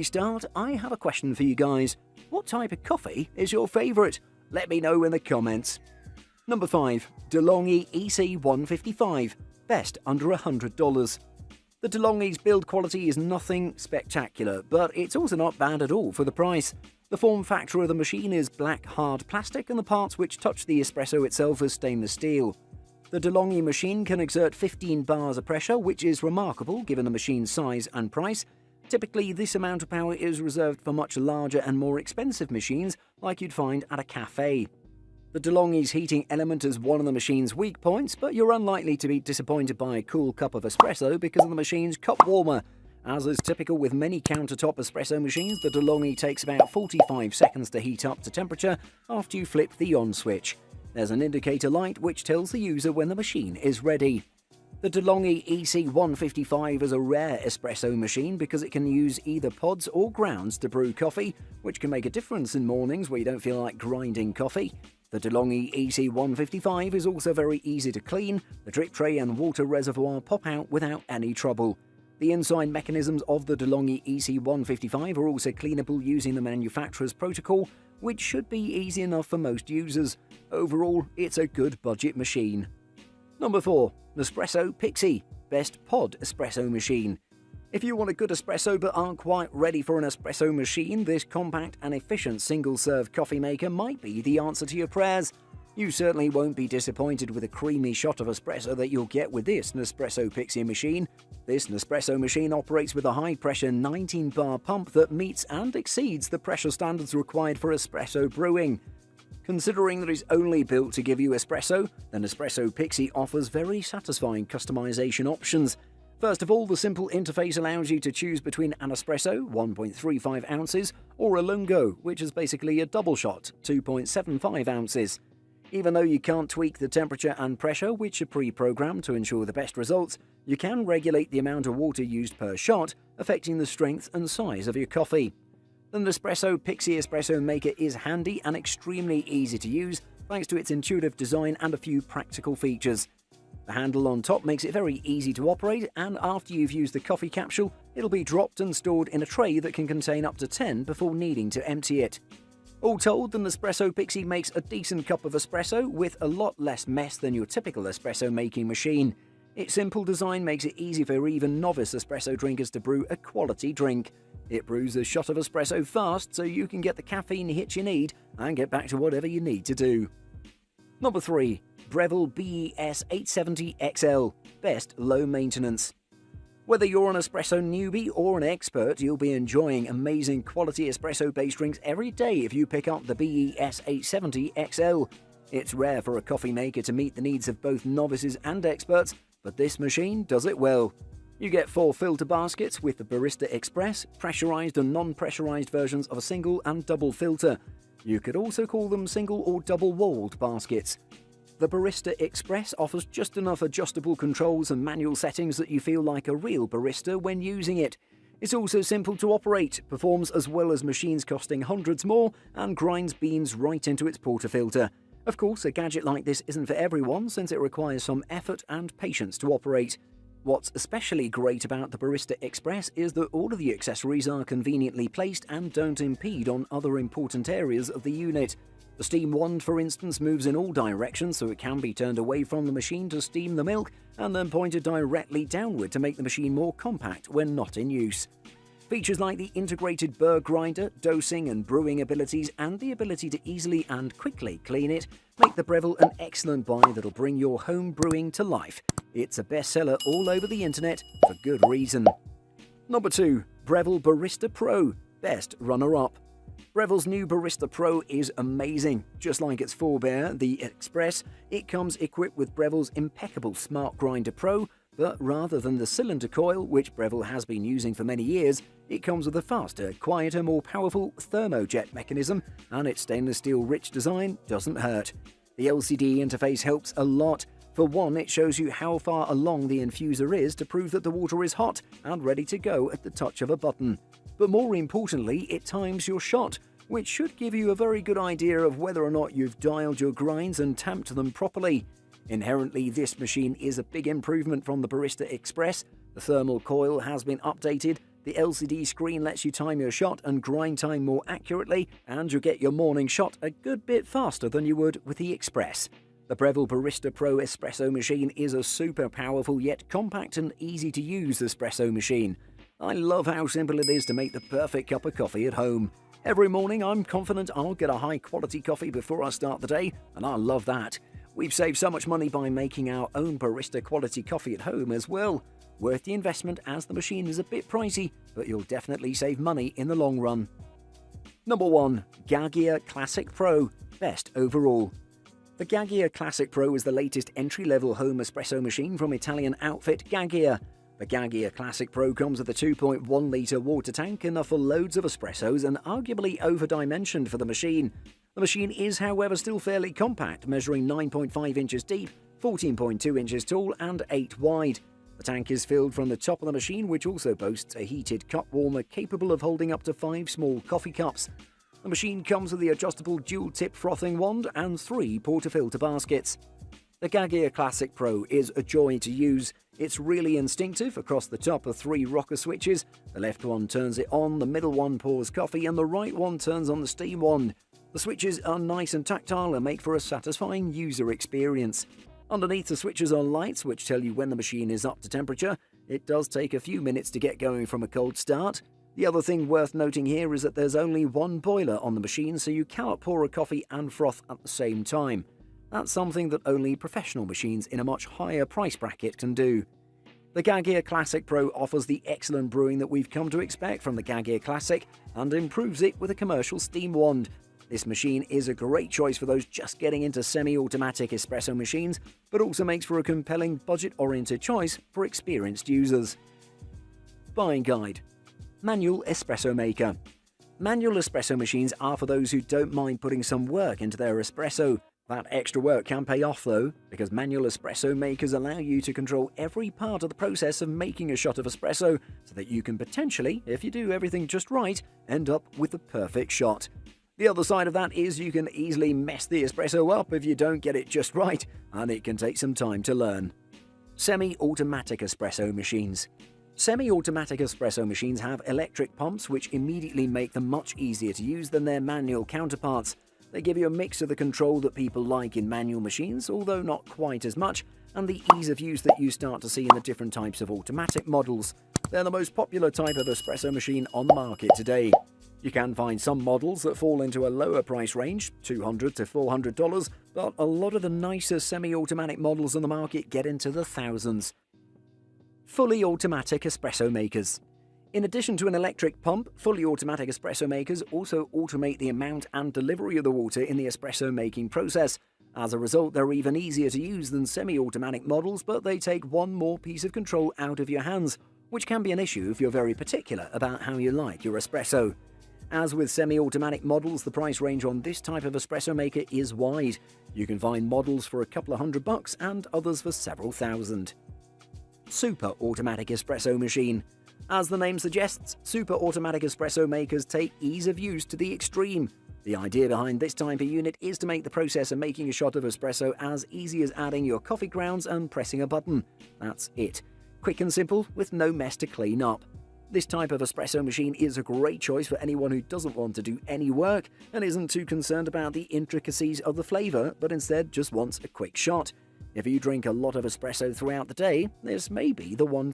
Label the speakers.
Speaker 1: Start, I have a question for you guys. What type of coffee is your favourite? Let me know in the comments. Number 5. DeLonghi EC155. Best under $100. The DeLonghi's build quality is nothing spectacular, but it's also not bad at all for the price. The form factor of the machine is black hard plastic and the parts which touch the espresso itself are stainless steel. The DeLonghi machine can exert 15 bars of pressure, which is remarkable given the machine's size and price. Typically, this amount of power is reserved for much larger and more expensive machines like you'd find at a cafe. The DeLonghi's heating element is one of the machine's weak points, but you're unlikely to be disappointed by a cool cup of espresso because of the machine's cup warmer. As is typical with many countertop espresso machines, the DeLonghi takes about 45 seconds to heat up to temperature after you flip the on switch. There's an indicator light which tells the user when the machine is ready. The DeLonghi EC155 is a rare espresso machine because it can use either pods or grounds to brew coffee, which can make a difference in mornings where you don't feel like grinding coffee. The DeLonghi EC155 is also very easy to clean. The drip tray and water reservoir pop out without any trouble. The inside mechanisms of the DeLonghi EC155 are also cleanable using the manufacturer's protocol, which should be easy enough for most users. Overall, it's a good budget machine. Number 4. Nespresso Pixie. Best pod espresso machine. If you want a good espresso but aren't quite ready for an espresso machine, this compact and efficient single-serve coffee maker might be the answer to your prayers. You certainly won't be disappointed with a creamy shot of espresso that you'll get with this Nespresso Pixie machine. This Nespresso machine operates with a high-pressure 19-bar pump that meets and exceeds the pressure standards required for espresso brewing. Considering that it's only built to give you espresso, the Espresso Pixie offers very satisfying customization options. First of all, the simple interface allows you to choose between an espresso, 1.35 ounces, or a lungo, which is basically a double shot, 2.75 ounces. Even though you can't tweak the temperature and pressure, which are pre-programmed to ensure the best results, you can regulate the amount of water used per shot, affecting the strength and size of your coffee. The Nespresso Pixie espresso maker is handy and extremely easy to use thanks to its intuitive design and a few practical features. The handle on top makes it very easy to operate, and after you've used the coffee capsule, it'll be dropped and stored in a tray that can contain up to 10 before needing to empty it. All told, the Nespresso Pixie makes a decent cup of espresso with a lot less mess than your typical espresso making machine. Its simple design makes it easy for even novice espresso drinkers to brew a quality drink. It brews a shot of espresso fast so you can get the caffeine hit you need and get back to whatever you need to do. Number 3. Breville BES870XL. Best low maintenance. Whether you're an espresso newbie or an expert, you'll be enjoying amazing quality espresso-based drinks every day if you pick up the BES870XL. It's rare for a coffee maker to meet the needs of both novices and experts, but this machine does it well. You get 4 filter baskets with the Barista Express, pressurized and non-pressurized versions of a single and double filter. You could also call them single or double-walled baskets. The Barista Express offers just enough adjustable controls and manual settings that you feel like a real barista when using it. It's also simple to operate, performs as well as machines costing hundreds more, and grinds beans right into its portafilter. Of course, a gadget like this isn't for everyone since it requires some effort and patience to operate. What's especially great about the Barista Express is that all of the accessories are conveniently placed and don't impede on other important areas of the unit. The steam wand, for instance, moves in all directions so it can be turned away from the machine to steam the milk and then pointed directly downward to make the machine more compact when not in use. Features like the integrated burr grinder, dosing and brewing abilities, and the ability to easily and quickly clean it make the Breville an excellent buy that'll bring your home brewing to life. It's a bestseller all over the internet for good reason. Number 2. Breville Barista Pro. Best runner-up. Breville's new Barista Pro is amazing. Just like its forebear, the Express, it comes equipped with Breville's impeccable Smart Grinder Pro, but rather than the cylinder coil, which Breville has been using for many years, it comes with a faster, quieter, more powerful thermojet mechanism, and its stainless steel rich design doesn't hurt. The LCD interface helps a lot. For one, it shows you how far along the infuser is to prove that the water is hot and ready to go at the touch of a button. But more importantly, it times your shot, which should give you a very good idea of whether or not you've dialed your grinds and tamped them properly. Inherently, this machine is a big improvement from the Barista Express. The thermal coil has been updated, The LCD screen lets you time your shot and grind time more accurately, and you'll get your morning shot a good bit faster than you would with the Express. The Breville Barista Pro espresso machine is a super powerful yet compact and easy to use espresso machine. I love how simple it is to make the perfect cup of coffee at home. Every morning I'm confident I'll get a high quality coffee before I start the day, and I love that. We've saved so much money by making our own barista quality coffee at home as well. Worth the investment as the machine is a bit pricey, but you'll definitely save money in the long run. Number 1. Gaggia Classic Pro, best overall. The Gaggia Classic Pro is the latest entry-level home espresso machine from Italian outfit Gaggia. The Gaggia Classic Pro comes with a 2.1-litre water tank, enough for loads of espressos and arguably over-dimensioned for the machine. The machine is, however, still fairly compact, measuring 9.5 inches deep, 14.2 inches tall and 8 wide. The tank is filled from the top of the machine, which also boasts a heated cup warmer capable of holding up to 5 small coffee cups. The machine comes with the adjustable dual-tip frothing wand and 3 portafilter baskets. The Gaggia Classic Pro is a joy to use. It's really instinctive. Across the top are 3 rocker switches. The left one turns it on, the middle one pours coffee, and the right one turns on the steam wand. The switches are nice and tactile and make for a satisfying user experience. Underneath the switches are lights which tell you when the machine is up to temperature. It does take a few minutes to get going from a cold start. The other thing worth noting here is that there's only one boiler on the machine, so you cannot pour a coffee and froth at the same time. That's something that only professional machines in a much higher price bracket can do. The Gaggia Classic Pro offers the excellent brewing that we've come to expect from the Gaggia Classic and improves it with a commercial steam wand. This machine is a great choice for those just getting into semi-automatic espresso machines, but also makes for a compelling budget-oriented choice for experienced users. Buying guide. Manual espresso maker. Manual espresso machines are for those who don't mind putting some work into their espresso. That extra work can pay off though, because manual espresso makers allow you to control every part of the process of making a shot of espresso, so that you can potentially, if you do everything just right, end up with the perfect shot. The other side of that is you can easily mess the espresso up if you don't get it just right, and it can take some time to learn. Semi-automatic espresso machines. Semi-automatic espresso machines have electric pumps which immediately make them much easier to use than their manual counterparts. They give you a mix of the control that people like in manual machines, although not quite as much, and the ease of use that you start to see in the different types of automatic models. They're the most popular type of espresso machine on the market today. You can find some models that fall into a lower price range, $200 to $400, but a lot of the nicer semi-automatic models on the market get into the thousands. Fully automatic espresso makers. In addition to an electric pump, fully automatic espresso makers also automate the amount and delivery of the water in the espresso making process. As a result, they're even easier to use than semi-automatic models, but they take one more piece of control out of your hands, which can be an issue if you're very particular about how you like your espresso. As with semi-automatic models, the price range on this type of espresso maker is wide. You can find models for a couple of $100 and others for several thousand. Super automatic espresso machine. As the name suggests, super automatic espresso makers take ease of use to the extreme. The idea behind this type of unit is to make the process of making a shot of espresso as easy as adding your coffee grounds and pressing a button. That's it. Quick and simple, with no mess to clean up. This type of espresso machine is a great choice for anyone who doesn't want to do any work and isn't too concerned about the intricacies of the flavor, but instead just wants a quick shot. If you drink a lot of espresso throughout the day, this may be the one